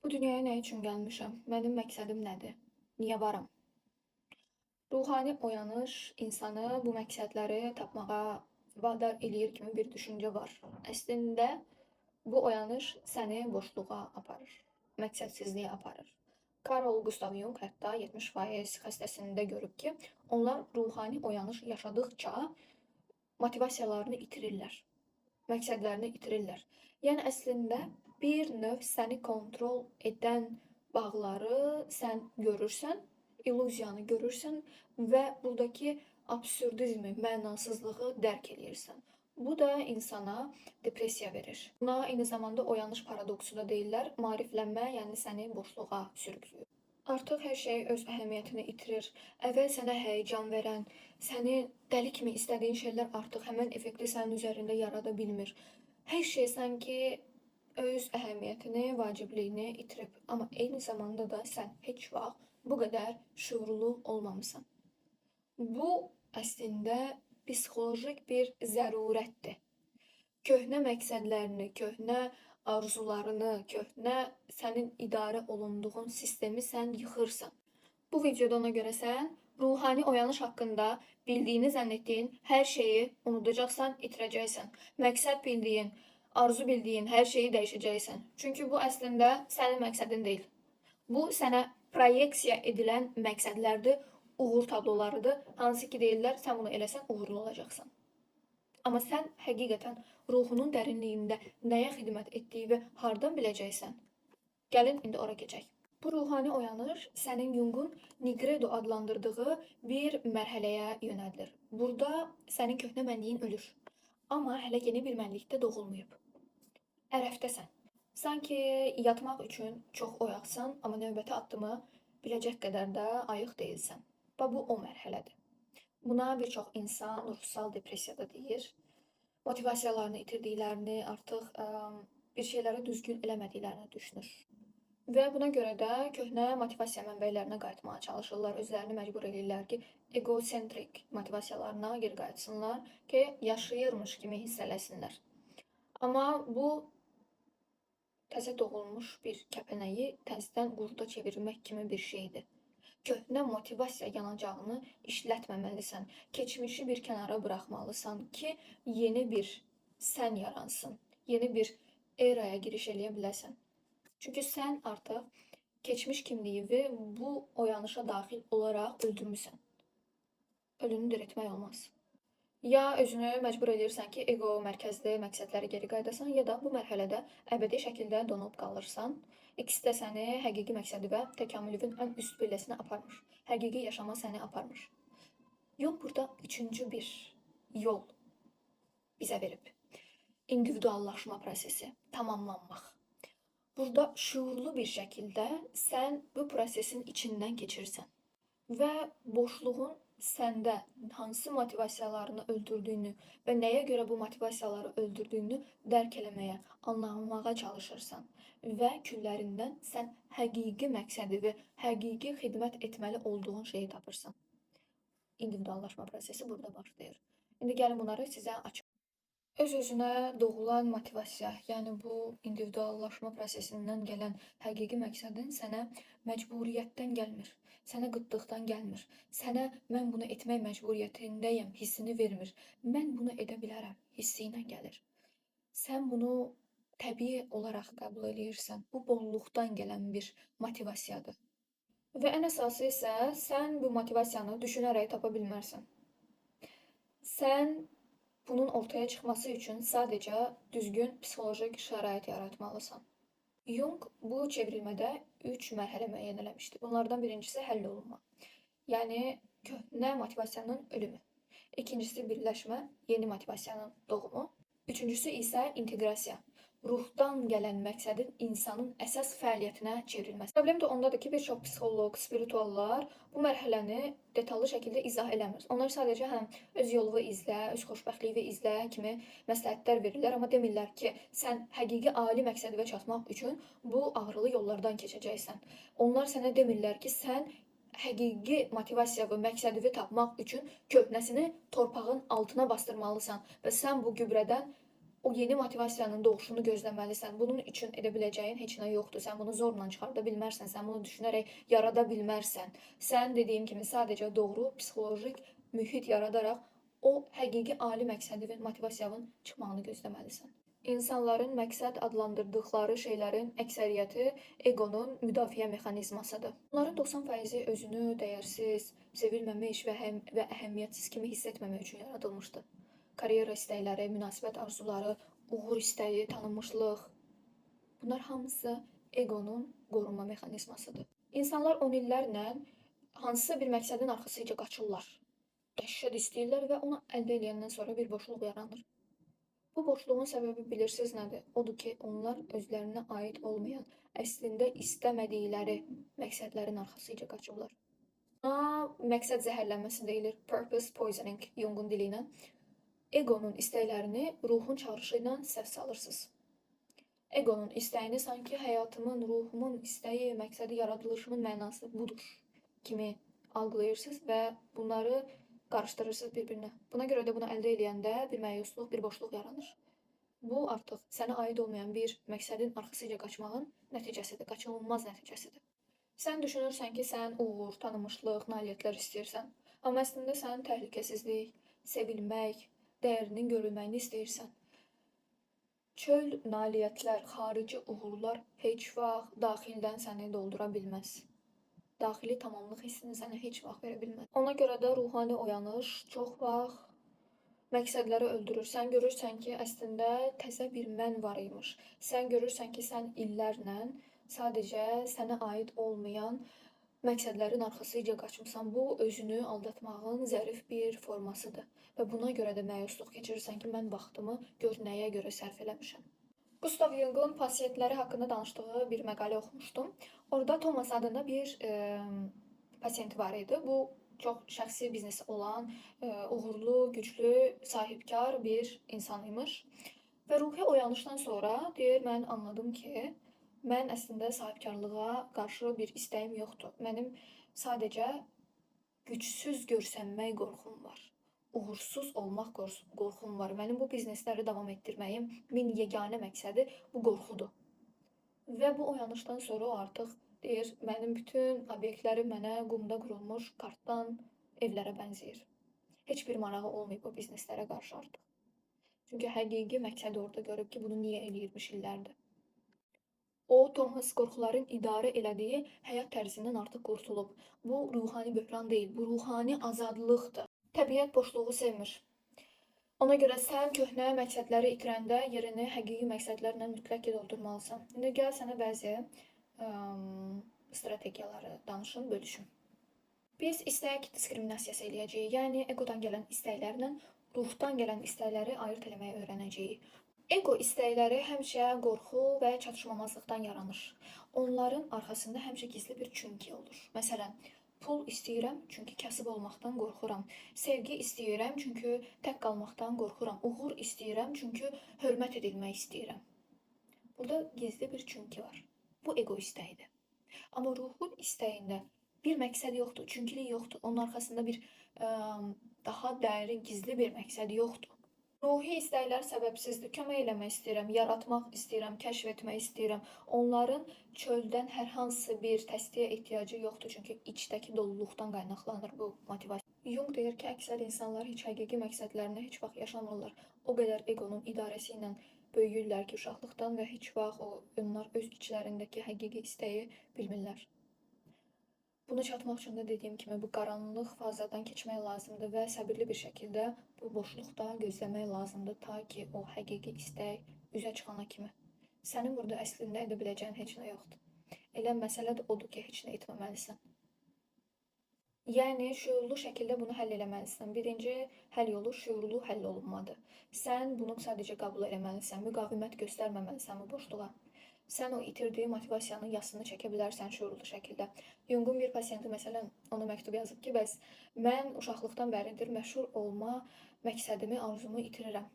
Bu dünyaya nə üçün gəlmişəm? Mənim məqsədim nədir? Niyə varam? Ruhani oyanış insanı bu məqsədləri tapmağa vadar eləyir kimi bir düşüncə var. Əslində bu oyanış səni boşluğa aparır, məqsədsizliyə aparır. Carl Gustav Jung hətta 70% xəstəsində görüb ki, onlar ruhani oyanış yaşadıkça motivasiyalarını itirirlər, məqsədlərini itirirlər. Yəni əslində bir növ səni kontrol edən bağları sən görürsən, illüziyanı görürsən və buradakı absurdizmi, mənasızlığı dərk eləyirsən. Bu da insana depressiya verir. Buna eyni zamanda oyanış paradoksu da deyirlər. Maariflənmə, yəni səni boşluğa sürükləyir. Artıq hər şey öz əhəmiyyətini itirir. Əvvəl sənə həyəcan verən, səni dəli kimi istədiyin şeylər artıq həmin effekti sənin üzərində yarada bilmir. Hər şey sanki öz əhəmiyyətini, vacibliyini itirib. Amma eyni zamanda da sən heç vaxt bu qədər şuurlu olmamısan. Bu əslində psixolojik bir zərurətdir. Köhnə məqsədlərini, köhnə arzularını, köhnə sənin idarə olunduğun sistemi sən yıxırsan. Bu videoda ona görə sən ruhani oyanış haqqında bildiyini zənn etdiyin hər şeyi unudacaqsan, itirəcəksən. Məqsəd bildiyin, arzu bildiyin hər şeyi dəyişəcəksən. Çünki bu əslində sənin məqsədin deyil. Bu sənə proyeksiya edilən məqsədlərdir, uğur tablolarıdır. Hansı ki deyirlər, sən bunu eləsən uğurlu olacaqsan. Amma sən həqiqətən ruhunun dərinliyində nəyə xidmət etdiyi və hardan biləcəksən? Gəlin indi ora keçək. Bu ruhani oyanış sənin Jungun Nigredo adlandırdığı bir mərhələyə yönədilir. Burada sənin köhnə mənliyin ölür. Amma hələ yeni bir mənlikdə doğulmayıb. Ərəfdəsən. Sanki yatmaq üçün çox oyaqsan, amma növbəti addımı biləcək qədər də ayıq deyilsən. Və bu o mərhələdir. Buna bir çox insan ruhsal depressiyada deyir. Motivasiyalarını itirdiklərini, artıq bir şeyləri düzgün eləmədiklərini düşünür. Və buna görə də köhnə motivasiya mənbələrinə qayıtmağa çalışırlar. Özlərini məcbur edirlər ki, egosentrik motivasiyalarına geri qayıtsınlar ki, yaşayırmış kimi hiss eləsinlər. Amma bu təzə doğulmuş bir kəpənəyi təzədən qurda çevirmək kimi bir şeydir. Köhnə motivasiya yanacağını işlətməməlisən. Keçmişi bir kənara buraxmalısan ki, yeni bir sən yaransın. Yeni bir eraya giriş eləyə biləsən. Çünki sən artıq keçmiş kimliyi bu oyanışa daxil olaraq öldürmüsən. Ölünü diriltmək olmaz. Ya özünü məcbur edirsən ki, ego mərkəzli məqsədləri geri qaydasan, ya da bu mərhələdə əbədi şəkildə donub qalırsan. İkisi də səni həqiqi məqsədi və təkamülün ən üst pilləsinə aparmır. Həqiqi yaşama səni aparmır. Yol burada üçüncü bir yol bizə verib. İndividuallaşma prosesi, tamamlanmaq. Burada şuurlu bir şəkildə sən bu prosesin içindən keçirsən. Və boşluğun səndə hansı motivasiyalarını öldürdüyünü və nəyə görə bu motivasiyaları öldürdüyünü dərk eləməyə, anlamağa çalışırsan. Və küllərindən sən həqiqi məqsədi və həqiqi xidmət etməli olduğun şeyi tapırsan. İndividuallaşma prosesi burada başlayır. İndi gəlin bunları sizə açım. Öz-özünə doğulan motivasiya, yəni bu individuallaşma prosesindən gələn həqiqi məqsədin sənə məcburiyyətdən gəlmir, sənə qıtlıqdan gəlmir, sənə mən bunu etmək məcburiyyətindəyəm hissini vermir, mən bunu edə bilərəm hissi ilə gəlir. Sən bunu təbii olaraq qəbul edirsən. Bu bolluqdan gələn bir motivasiyadır. Və ən əsası isə sən bu motivasiyanı düşünərək tapa bilmərsən. Sən bunun ortaya çıxması üçün sadəcə düzgün psixolojik şərait yaratmalısan. Jung bu çevrilmədə 3 mərhələ müəyyən eləmişdi. Bunlardan birincisi həll olunma. Yəni köhnə motivasiyanın ölümü. İkincisi birləşmə, yeni motivasiyanın doğumu. Üçüncüsü isə inteqrasiya. Ruhdan gələn məqsədin insanın əsas fəaliyyətinə çevrilməsi. Problem də ondadır ki, bir çox psixoloq, spirituallar bu mərhələni detallı şəkildə izah eləmir. Onlar sadəcə öz yolunu izlə, öz xoşbəxtliyini izlə kimi məsləhətlər verirlər, amma demirlər ki, sən həqiqi ali məqsədivə çatmaq üçün bu ağrılı yollardan keçəcəksən. Onlar sənə demirlər ki, sən həqiqi motivasiya və məqsədivi tapmaq üçün köhnəsini torpağın altına bastırmalısan və sən bu gübrədən o yeni motivasiyanın doğuşunu gözləməlisən. Bunun üçün edə biləcəyin heç nə yoxdur. Sən bunu zorla çıxarda bilmərsən, sən bunu düşünərək yarada bilmərsən. Sən dediyim kimi sadəcə doğru psixolojik mühit yaradaraq o həqiqi ali məqsədi və motivasiyanın çıxmağını gözləməlisən. İnsanların məqsəd adlandırdıqları şeylərin əksəriyyəti eqonun müdafiə mexanizmasıdır. Bunların 90%-i özünü dəyərsiz, sevilməmiş və əhəmiyyətsiz kimi hiss etməmək üçün yaradılmışdır. Karyera istəkləri, münasibət arzuları, uğur istəyi, tanınmışlıq. Bunlar hamısı eqonun qorunma mexanizmasıdır. İnsanlar 10 illərlə hansısa bir məqsədin arxasıca qaçırlar. Dəhşət istəyirlər və onu əldə edəndən sonra bir boşluq yaranır. Bu boşluğun səbəbi bilirsiniz nədir? Odur ki, onlar özlərinə aid olmayan, əslində istəmədikləri məqsədlərin arxasıca qaçırlar. Buna məqsəd zəhərlənməsi deyilir, purpose poisoning Jung'un dili ilə. Egonun istəklərini ruhun çağırışı ilə səhv salırsınız. Egonun istəyini sanki həyatımın, ruhumun istəyi, məqsədi, yaradılışımın mənası budur kimi algılayırsınız və bunları qarışdırırsınız bir-birinə. Buna görə də bunu əldə edəndə bir məyusluq, bir boşluq yaranır. Bu artıq sənə aid olmayan bir məqsədin arxasıca qaçmağın nəticəsidir, qaçınılmaz nəticəsidir. Sən düşünürsən ki, sən uğur, tanınmışlıq, nailiyyətlər istəyirsən. Amma əslində sən təhlükəsizlik, sevilmək, dəyərinin görülməyini istəyirsən. Çöl nailiyyətlər, xarici uğurlar heç vaxt daxildən səni doldura bilməz. Daxili tamamlıq hissini sənə heç vaxt verə bilməz. Ona görə də ruhani oyanış çox vaxt məqsədləri öldürür. Sən görürsən ki, əslində təzə bir mən var imiş. Sən görürsən ki, sən illərlə sadəcə sənə aid olmayan məqsədlərin arxasıca qaçmısan. Bu, özünü aldatmağın zərif bir formasıdır. Və buna görə də məyusluq keçirirsən ki, mən vaxtımı gör nəyə görə sərf eləmişəm. Gustav Jung'un pasientləri haqqında danışdığı bir məqalə oxumuşdum. Orada Thomas adında bir pasiyenti var idi. Bu, çox şəxsi biznesi olan, uğurlu, güclü, sahibkar bir insan imiş. Və ruhi oyanışdan sonra deyir, mən anladım ki, mən əslində sahibkarlığa qarşı bir istəyim yoxdur. Mənim sadəcə gücsüz görsənmək qorxum var. Uğursuz olmaq qorxum var. Mənim bu biznesləri davam etdirməyim min yeganə məqsədi bu qorxudur. Və bu oyanışdan sonra o artıq deyir, mənim bütün obyektlərim mənə qumda qurulmuş kartdan evlərə bənzəyir. Heç bir marağı olmayıb o bizneslərə qarşı artıq. Çünki həqiqi məqsədi orada görüb ki, bunu niyə eləyirmiş illərdir. O, Thomas qorxuların idarə elədiyi həyat tərzindən artıq qurtulub. Bu, ruhani böhran deyil, bu ruhani azadlıqdır. Təbiət boşluğu sevmir. Ona görə sən köhnə məqsədləri itirəndə yerini həqiqi məqsədlərlə mütləq doldurmalısan. İndi gəl sənə bəzi strategiyaları danışım, bölüşüm. Biz istək diskriminasiyası eləyəcəyik, yəni egodan gələn istəklərlə ruhdan gələn istəkləri ayırt eləməyi öyrənəcəyik. Ego istəkləri həmişə qorxu və çatışmamazlıqdan yaranır. Onların arxasında həmişə gizli bir çünki olur. Məsələn, pul istəyirəm çünki kasıb olmaqdan qorxuram. Sevgi istəyirəm çünki tək qalmaqdan qorxuram. Uğur istəyirəm çünki hörmət edilmək istəyirəm. Burada gizli bir çünki var. Bu ego istəyidir. Amma ruhun istəyində bir məqsəd yoxdur, çünkilik yoxdur. Onun arxasında bir daha dərin, gizli bir məqsəd yoxdur. Ruhi istəklər səbəbsizdir. Kömək eləmək istəyirəm, yaratmaq istəyirəm, kəşf etmək istəyirəm. Onların çöldən hər hansı bir təsdiyə ehtiyacı yoxdur, çünki içdəki doluluqdan qaynaqlanır bu motivasiya. Jung deyir ki, əksər insanlar heç həqiqi məqsədlərini heç vaxt yaşamırlar. O qədər egonun idarəsi ilə böyüyürlər ki, uşaqlıqdan və heç vaxt onlar öz içlərindəki həqiqi istəyi bilmirlər. Buna çatmaq üçün də dediyim kimi bu qaranlıq fazadan keçmək lazımdır və səbirli bir şəkildə bu boşluqda gözləmək lazımdır ta ki o həqiqi istək üzə çıxana kimi. Sənin burada əslində edə biləcəyin heç nə yoxdur. Elə məsələ də odur ki, heç nə etməməlisən. Yəni, şüurlu şəkildə bunu həll eləməlisən. Birinci həll yolu şüurlu həll olunmadır. Sən bunu sadəcə qəbul eləməlisən, müqavimət göstərməməlisən bu boşluğa. Sən o itirdiyi motivasiyanın yasını çəkə bilərsən şüurlu şəkildə. Jung'un bir pasiyenti məsələn ona məktub yazıb ki, bəs mən uşaqlıqdan bəridir məşhur olma məqsədimi, arzumu itirirəm.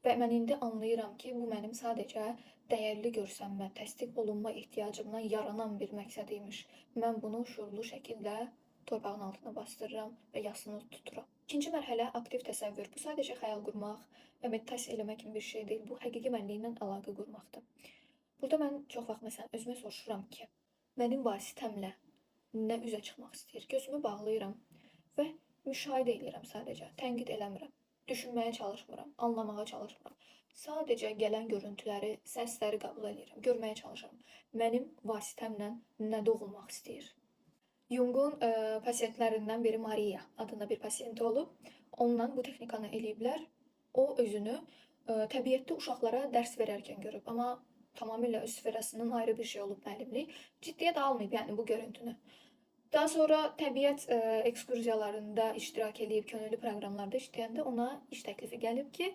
Və mən indi anlayıram ki, bu mənim sadəcə dəyərli görsənmə, təsdiq olunma ehtiyacımdan yaranan bir məqsəd imiş. Mən bunu şüurlu şəkildə torpağın altına bastırıram və yasını tuturam. İkinci mərhələ aktiv təsəvvür. Bu sadəcə xəyal qurmaq və meditasiya eləmək kimi bir şey deyil. Bu həqiqi mənliklə əlaqə qurmaqdır. Burada mən çox vaxt məsələn özümə soruşuram ki, mənim vasitəmlə nə üzə çıxmaq istəyir? Gözümü bağlayıram və müşahidə edirəm sadəcə. Tənqid eləmirəm. Düşünməyə çalışmıram, anlamağa çalışmıram. Sadəcə gələn görüntüləri, səsləri qəbul edirəm, görməyə çalışıram. Mənim vasitəmlə nə doğulmaq istəyir? Jungun pasiyentlərindən biri Maria adında bir pasiyenti olub. Onunla bu texnikanı eləyiblər. O özünü təbiətdə uşaqlara dərs verərkən görüb, amma tamamilə öz sferasının ayrı bir şey olub müəllimlik. Ciddiyə də almayıb yəni bu görüntünü. Daha sonra təbiət ekskursiyalarında iştirak edib, könüllü proqramlarda işləyəndə ona iş təklifi gəlib ki,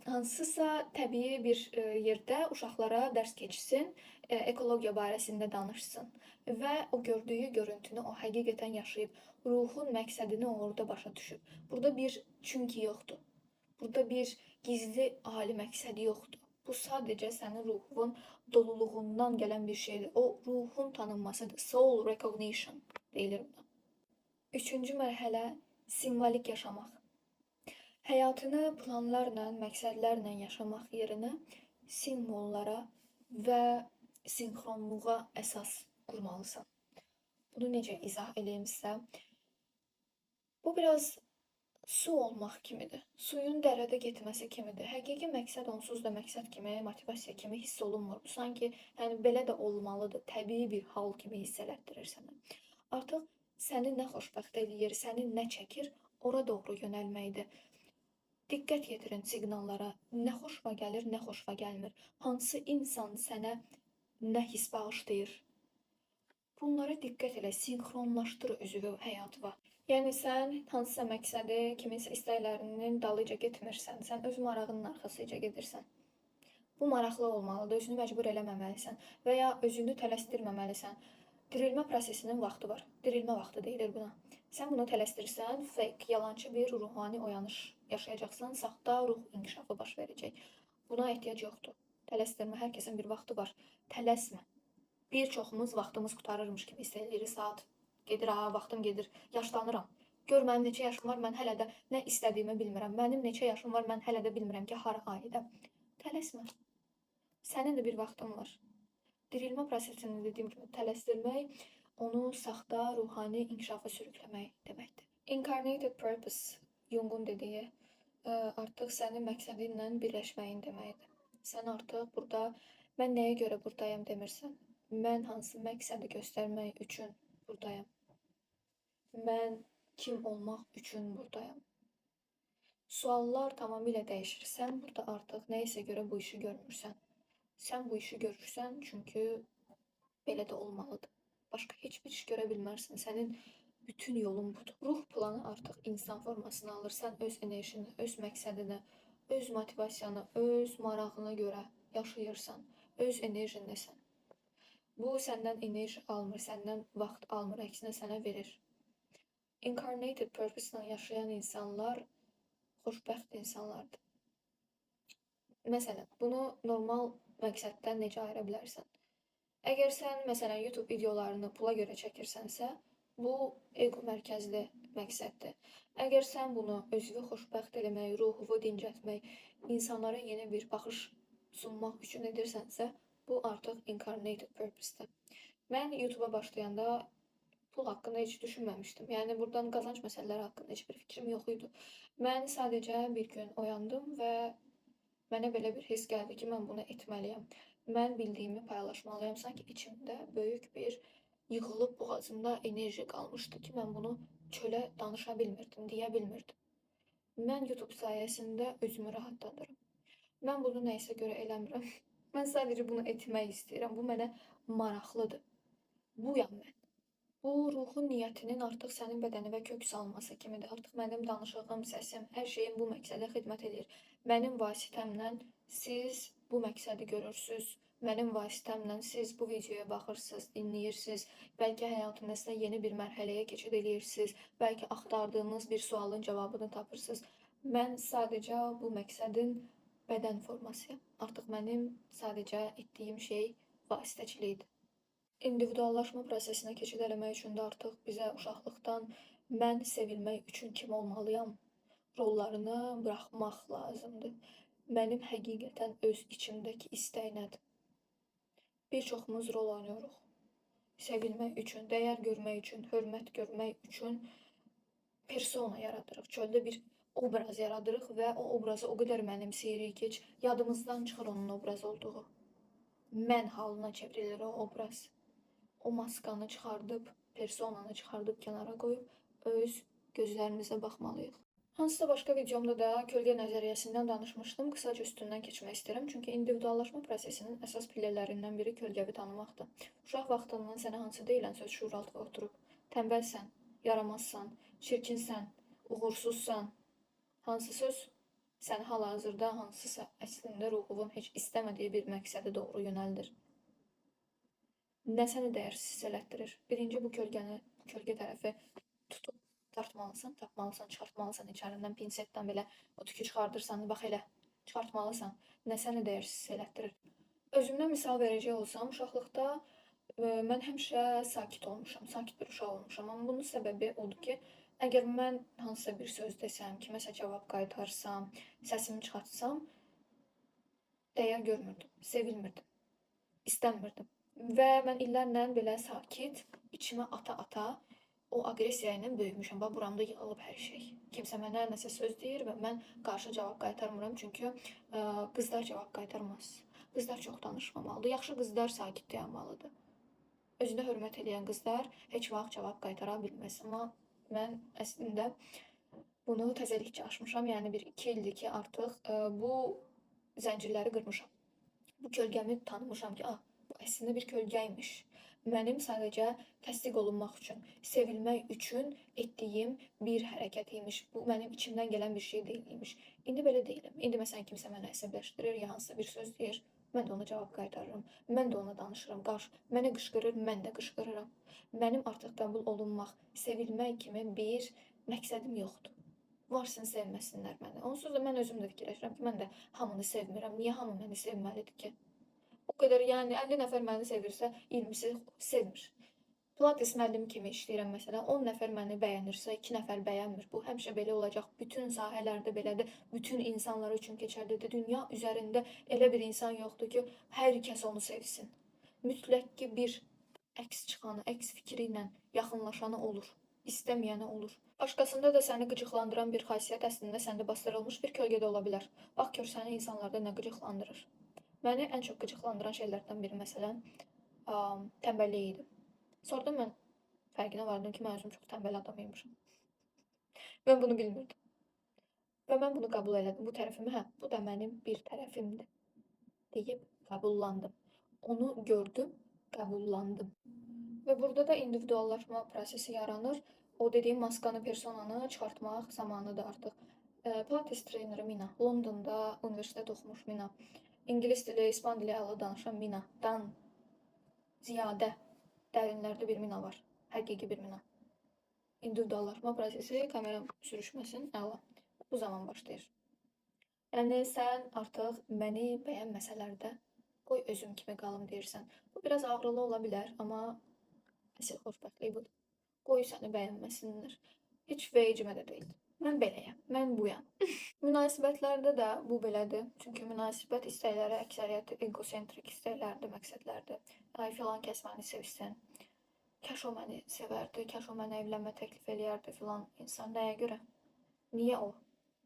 hansısa təbii bir yerdə uşaqlara dərs keçsin, ekologiya barəsində danışsın və o gördüyü görüntünü o həqiqətən yaşayıb, ruhun məqsədini orada başa düşüb. Burada bir çünki yoxdur. Burada bir gizli ali məqsədi yoxdur. Bu sadəcə sənin ruhun doluluğundan gələn bir şeydir. O ruhun tanınmasıdır. Soul recognition deyilir buna. Üçüncü mərhələ simvolik yaşamaq. Həyatını planlarla, məqsədlərlə yaşamaq yerinə simvollara və sinxronluğa əsas qurmalısan. Bunu necə izah edeyim sizə? Bu biraz su olmaq kimidir. Suyun dərədə getməsi kimidir. Həqiqi məqsəd onsuz da məqsəd kimi, motivasiya kimi hiss olunmur. Bu sanki yəni belə də olmalıdır, təbii bir hal kimi hiss elətdirir sənə. Artıq səni nə xoşbəxt eləyir, səni nə çəkir, ora doğru yönəlməkdir. Diqqət yetirin siqnallara. Nə xoşuma gəlir, nə xoşuma gəlmir. Hansı insan sənə nə hiss bağışlayır? Bunlara diqqət elə, sinxronlaşdır özünü həyatına. Yəni sən hansısa məqsədi, kiminsə istəklərinin dalıyca getmirsən, sən öz marağının arxasıca gedirsən. Bu maraqlı olmalıdır, özünü məcbur eləməməlisən və ya özünü tələsdirməməlisən. Dirilmə prosesinin vaxtı var. Dirilmə vaxtı deyilir buna. Sən bunu tələsdirsən, fake, yalançı bir ruhani oyanış yaşayacaqsan, saxta ruh inkişafı baş verəcək. Buna ehtiyac yoxdur. Tələsdirmə, hər kəsin bir vaxtı var. Tələsmə. Bir çoxumuz vaxtımız qutarırmış kimi hiss edirik, saat gedir, vaxtım gedir, yaşlanıram. Gör mənim neçə yaşım var, mən hələ də nə istədiyimi bilmirəm. Mənim neçə yaşım var, mən hələ də bilmirəm ki, hara aidəm. Tələsmə. Sənin də bir vaxtın var. Dirilmə prosesini dediyim kimi tələsdirmək, onu saxta, ruhani inkişafa sürükləmək deməkdir. Incarnated purpose, Jungun dediyi, artıq sənin məqsədinlə birləşməyin deməkdir. Sən artıq burada, mən nəyə görə buradayam demirsən. Mən hansı məqsədi göstərmək üçün buradayam. Mən kim olmaq üçün buradayam? Suallar tamamilə dəyişir. Sən burada artıq nəyisə görə bu işi görmürsən. Sən bu işi görürsən çünki belə də olmalıdır. Başqa heç bir iş görə bilmərsən. Sənin bütün yolun budur. Ruh planı artıq insan formasını alır. Sən öz enerjini, öz məqsədini, öz motivasiyanı, öz marağına görə yaşayırsan. Öz enerjindəsən. Bu səndən enerji almır, səndən vaxt almır, əksinə sənə verir. Incarnated purpose-la yaşayan insanlar xoşbəxt insanlardır. Məsələn, bunu normal məqsəddən necə ayıra bilərsən? Əgər sən, məsələn, YouTube videolarını pula görə çəkirsənsə, bu ego mərkəzli məqsəddir. Əgər sən bunu özünü xoşbəxt eləmək, ruhunu dincəltmək, insanlara yeni bir baxış sunmaq üçün edirsənsə, bu artıq incarnated purpose-dır. Mən YouTube-a başlayanda pul haqqında heç düşünməmişdim. Yəni buradan qazanc məsələləri haqqında heç bir fikrim yox idi. Mən sadəcə bir gün oyandım və mənə belə bir his gəldi ki, mən bunu etməliyəm. Mən bildiyimi paylaşmalıyam. Sanki içimdə böyük bir yığılıb boğazımda enerji qalmışdı ki, mən bunu çölə danışa bilmirdim, deyə bilmirdim. Mən YouTube sayəsində özümü rahatlanıram. Mən bunu nəyəsə görə eləmirəm. Mən sadəcə bunu etmək istəyirəm. Bu mənə maraqlıdır. Buyam mən. Bu ruhun niyyətinin artıq sənin bədənivə kök salması kimidir. Artıq mənim danışığım, səsim, hər şeyim bu məqsədə xidmət edir. Mənim vasitəmlə siz bu məqsədi görürsünüz. Mənim vasitəmlə siz bu videoya baxırsınız, dinləyirsiniz. Bəlkə həyatınızda yeni bir mərhələyə keçid edirsiniz. Bəlkə axtardığınız bir sualın cavabını tapırsınız. Mən sadəcə bu məqsədin bədən formasıyam. Artıq mənim sadəcə etdiyim şey vasitəçilikdir. İndividuallaşma prosesinə keçid eləmək üçün də artıq bizə uşaqlıqdan mən sevilmək üçün kim olmalıyam rollarını buraxmaq lazımdır. Mənim həqiqətən öz içimdəki istək nədir? Bir çoxumuz rol oynayırıq. Sevilmək üçün, dəyər görmək üçün, hörmət görmək üçün persona yaradırıq. Çöldə bir obraz yaradırıq və o obrazı o qədər mənimsəyirik ki, yadımızdan çıxır onun obraz olduğu. Mən halına çevrilir o obraz. O maskanı çıxardıb, personanı çıxardıb kənara qoyub öz gözlərimizə baxmalıyıq. Hansısa başqa videomda da kölgə nəzəriyyəsindən danışmışdım. Qısaca üstündən keçmək istəyirəm. Çünki individuallaşma prosesinin əsas pillərindən biri kölgəvi tanımaqdır. Uşaq vaxtından sənə hansı deyilən söz şuur altında oturub. Tənbəlsən, yaramazsan, çirkinsən, uğursuzsan. Hansı söz səni hal-hazırda hansısa əslində ruhuvun heç istəmədiyi bir məqsədə doğru yönəldir. Nə səni dəyərsiz hiss elətdirir? Birinci bu kölgə tərəfi tutub dartmalısan, tapmalısan, çıxartmalısan içərindən pinsetdən belə o tükü çıxardırsan, bax elə çıxartmalısan. Nə səni dəyərsiz hiss elətdirir? Özümdən misal verəcək olsam, uşaqlıqda mən həmişə sakit olmuşam, sakit bir uşaq olmuşam. Amma bunun səbəbi odur ki, əgər mən hansısa bir söz desəm, kiməsə cavab qaytarsam, səsimi çıxartsam, dəyər görmürdüm, sevilmirdim, istənmirdim. Və mən illərlə belə sakit, içimə ata-ata o agresiya ilə böyümüşəm. Bax, buramda yığılıb hər şey. Kimsə mənə nəsə söz deyir və mən qarşı cavab qaytarmıram, çünki qızlar cavab qaytarmaz. Qızlar çox danışmamalıdır. Yaxşı qızlar sakit dayanmalıdır. Özünə hörmət edən qızlar heç vaxt cavab qaytara bilməz. Amma mən əslində bunu təzəlikcə aşmışam. Yəni bir 2 ildir ki, artıq bu zəncirləri qırmışam. Bu kölgəmi tanımışam ki, bu əslində bir kölgəymiş. Mənim sadəcə təsdiq olunmaq üçün, sevilmək üçün etdiyim bir hərəkət imiş. Bu mənim içimdən gələn bir şey deyilmiş. İndi belə deyiləm. İndi məsələn kimsə mənə əsəbləşdirir, ya hansısa bir söz deyir, mən də ona cavab qaytarıram. Mən də ona danışıram. Mənə qışqırır, mən də qışqırıram. Mənim artıq qəbul olunmaq, sevilmək kimi bir məqsədim yoxdur. Varsın sevməsinlər məni. Onsuz da mən özüm də fikirləşirəm ki, mən də hamını sevmirəm. Niyə hamı məni sevməlidir ki? O qədər, yəni 50 nəfər məni sevirsə, 20-si sevmir. Pilates müəllimi kimi işləyirəm məsələn. 10 nəfər məni bəyənirsə, 2 nəfər bəyənmir. Bu həmişə belə olacaq. Bütün sahələrdə belədir. Bütün insanlar üçün keçərlidir. Dünya üzərində elə bir insan yoxdur ki, hər kəs onu sevsin. Mütləq ki, bir əks çıxanı, əks fikri ilə yaxınlaşanı olur. İstəməyəni olur. Başqasında da səni qıcıqlandıran bir xasiyyət əslində səndə bastırılmış bir kölgədə ola bilər. Bax gör səni insanlarda nə qıcıqlandırır. Məni ən çox qıcıqlandıran şeylərdən biri məsələn tənbəllik idi. Sonra mən fərqinə vardım ki, mən özüm çox tənbəl adam imişəm. Mən bunu bilmirdim. Və mən bunu qəbul elədim. Bu tərəfimi, bu da mənim bir tərəfimdir deyib qəbullandım. Onu gördüm, qəbullandım. Və burada da individuallaşma prosesi yaranır. O dediyim maskanı, personanı çıxartmaq zamanıdır artıq. Pilates treneri Mina, Londonda universitet oxumuş Mina. İngilis dili, İspan dili əla danışan Minadan ziyadə dərinlərdə bir Mina var. Həqiqi bir Mina. İndividuallaşma prosesi, kameram sürüşməsin, əla. Bu zaman başlayır. Yəni sən artıq məni bəyənməsələr də qoy özüm kimi qalım deyirsən. Bu biraz ağrılı ola bilər, amma əsl xoşbəxtlik budur. Qoy səni bəyənməsinlər. Heç vecimə də deyil. Mən beləyəm, mən buyam. Münasibətlərdə də bu belədir. Çünki münasibət istəkləri əksəriyyəti egosentrik istəklərdir, məqsədlərdir. Ay filan kəs məni sevsin. Kaş o məni sevərdi, kaş o mənə evlənmə təklif eləyərdi filan insan. Nəyə görə? Niyə o?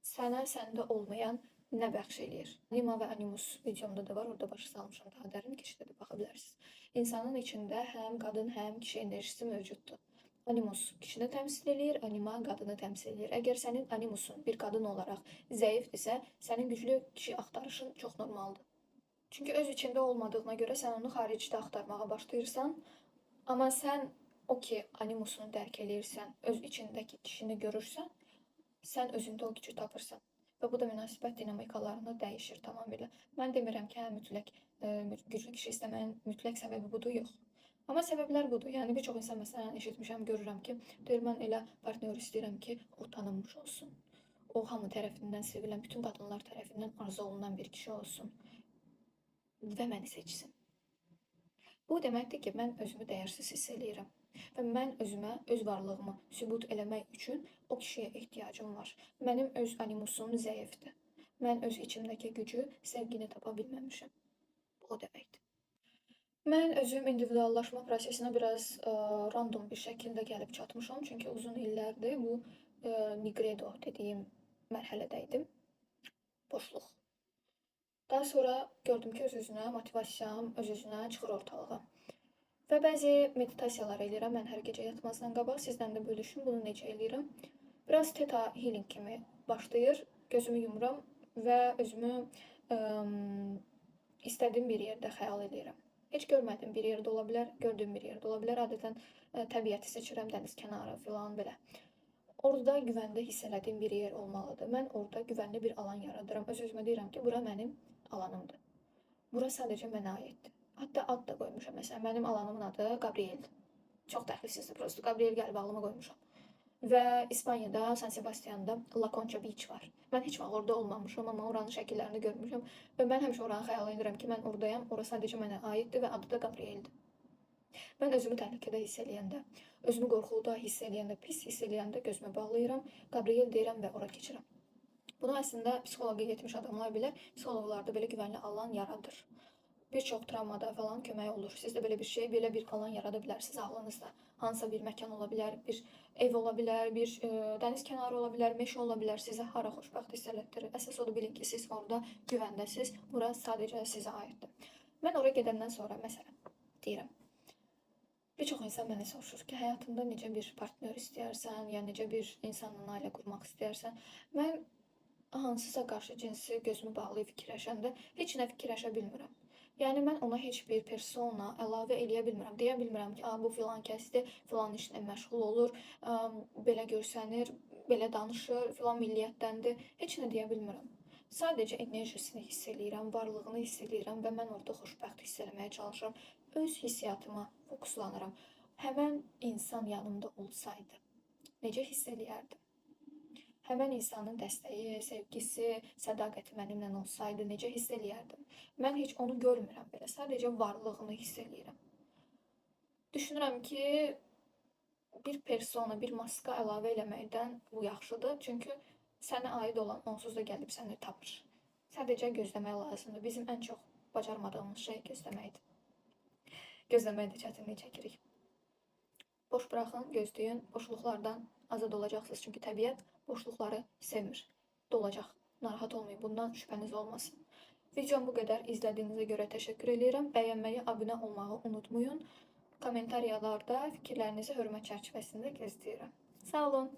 Sənə səndə olmayan nə bəxş eləyir? Anima və animus videomda da var, orada başa salmışam, daha dərin keçidə də baxa bilərsiniz. İnsanın içində həm qadın, həm kişi enerjisi mövcuddur. Animus kişini təmsil edir, anima qadını təmsil edir. Əgər sənin animusun bir qadın olaraq zəifdirsə, sənin güclü kişi axtarışın çox normaldır. Çünki öz içində olmadığına görə sən onu xaricdə axtarmağa başlayırsan, amma sən o ki animusunu dərk eləyirsən, öz içindəki kişini görürsən, sən özündə o gücü tapırsan. Və bu da münasibət dinamikalarını dəyişir tamamilə. Mən demirəm ki, mütləq güclü kişi istəməyin mütləq səbəbi budur, yox. Amma səbəblər budur. Yəni bir çox insan məsələn eşitmişəm, görürəm ki, deyir mən elə partnyor istəyirəm ki, o tanınmış olsun. O hamı tərəfindən sevilən, bütün qadınlar tərəfindən arzu olunan bir kişi olsun və məni seçsin. Bu deməkdir ki, mən özümü dəyərsiz hiss eləyirəm və mən özümə, öz varlığımı sübut eləmək üçün o kişiyə ehtiyacım var. Mənim öz animusum zəifdir. Mən öz içimdəki gücü, sevgini tapa bilməmişəm. Bu o deməkdir. Mən özüm individuallaşma prosesinə biraz random bir şəkildə gəlib çatmışam. Çünki uzun illərdir bu Nigredo dediyim mərhələdə idim. Boşluq. Daha sonra gördüm ki, öz-özünə motivasiyam öz-özünə çıxır ortalığa. Və bəzi meditasiyalar eləyirəm mən hər gecə yatmazdan qabaq. Sizdən də bölüşüm, bunu necə eləyirəm. Biraz theta healing kimi başlayır. Gözümü yumuram və özümü istədiyim bir yerdə xəyal edirəm. Heç görmədiyim bir yerdə ola bilər, gördüyüm bir yerdə ola bilər. Adətən təbiəti seçirəm, dəniz kənarı filan belə. Orada güvəndə hiss elədiyim bir yer olmalıdır. Mən orada güvənli bir alan yaradıram. Öz-özümə deyirəm ki, bura mənim alanımdır. Bura sadəcə mənə aiddir. Hətta ad da qoymuşam. Məsələn, mənim alanımın adı Gabrieldir. Çox təxlisizdir, prosto Gabriel gəlib ağlıma qoymuşam. Və İspaniyada, San Sebastian'da La Concha Beach var. Mən heç vaxt orada olmamışam, amma oranın şəkillərini görmüşəm və mən həmişə oranı xəyal edirəm ki, mən oradayam, ora sadəcə mənə aiddir və adı da Gabrieldir. Mən özümü təhlükədə hiss eləyəndə, özümü qorxuda hiss eləyəndə, pis hiss eləyəndə gözümü bağlayıram, Gabriel deyirəm və ora keçirəm. Bunu əslində psixoloqa getmiş adamlar belə, psixoloqlarda belə güvənli alan yaradır. Bir çox travmada falan kömək olur. Siz də belə bir şey, belə bir alan yarada bilərsiniz ağlınızda. Hansısa bir məkan ola bilər, bir ev ola bilər, bir dəniz kənarı ola bilər, meşə ola bilər. Sizə hara xoşbəxt hiss elətdirir. Əsas odur bilin ki, siz orada güvəndəsiz. Bura sadəcə sizə aiddir. Mən oraya gedəndən sonra məsələn deyirəm. Bir çox insan mənə soruşur ki, həyatında necə bir partnyor istəyərsən, ya necə bir insanla ailə qurmaq istəyərsən. Mən hansısa qarşı cinsi gözümü bağlayıb fikirləşəndə heç nə fikirləşə bilmirəm. Yəni mən ona heç bir persona əlavə eləyə bilmirəm. Deyə bilmirəm ki, bu filan kəsdir, filan işlə məşğul olur, belə görsənir, belə danışır, filan milliyyətdəndir. Heç nə deyə bilmirəm. Sadəcə enerjisini hiss eləyirəm, varlığını hiss eləyirəm və mən orada xoşbəxt hiss eləməyə çalışıram. Öz hissiyatıma fokuslanıram. Həmən insan yanımda olsaydı, necə hiss eləyərdim? Həmən insanın dəstəyi, sevgisi, sədaqəti mənimlə olsaydı necə hiss eləyərdim? Mən heç onu görmürəm belə, sadəcə varlığını hiss eləyirəm. Düşünürəm ki, bir persona, bir maska əlavə eləməkdən bu yaxşıdır. Çünki sənə aid olan onsuz da gəlib səni tapır. Sadəcə gözləmək lazımdır. Bizim ən çox bacarmadığımız şey gözləməkdir. Gözləməkdə çətinlik çəkirik. Boş buraxın, gözləyin, boşluqlardan azad olacaqsınız. Çünki təbiət boşluqları sevmir. Dolacaq. Narahat olmayın, bundan şübhəniz olmasın. Videom bu qədər. İzlədiyinizə görə təşəkkür edirəm. Bəyənməyi, abunə olmağı unutmayın. Kommentariyalarda fikirlərinizi hörmət çərçivəsində gözləyirəm. Sağ olun.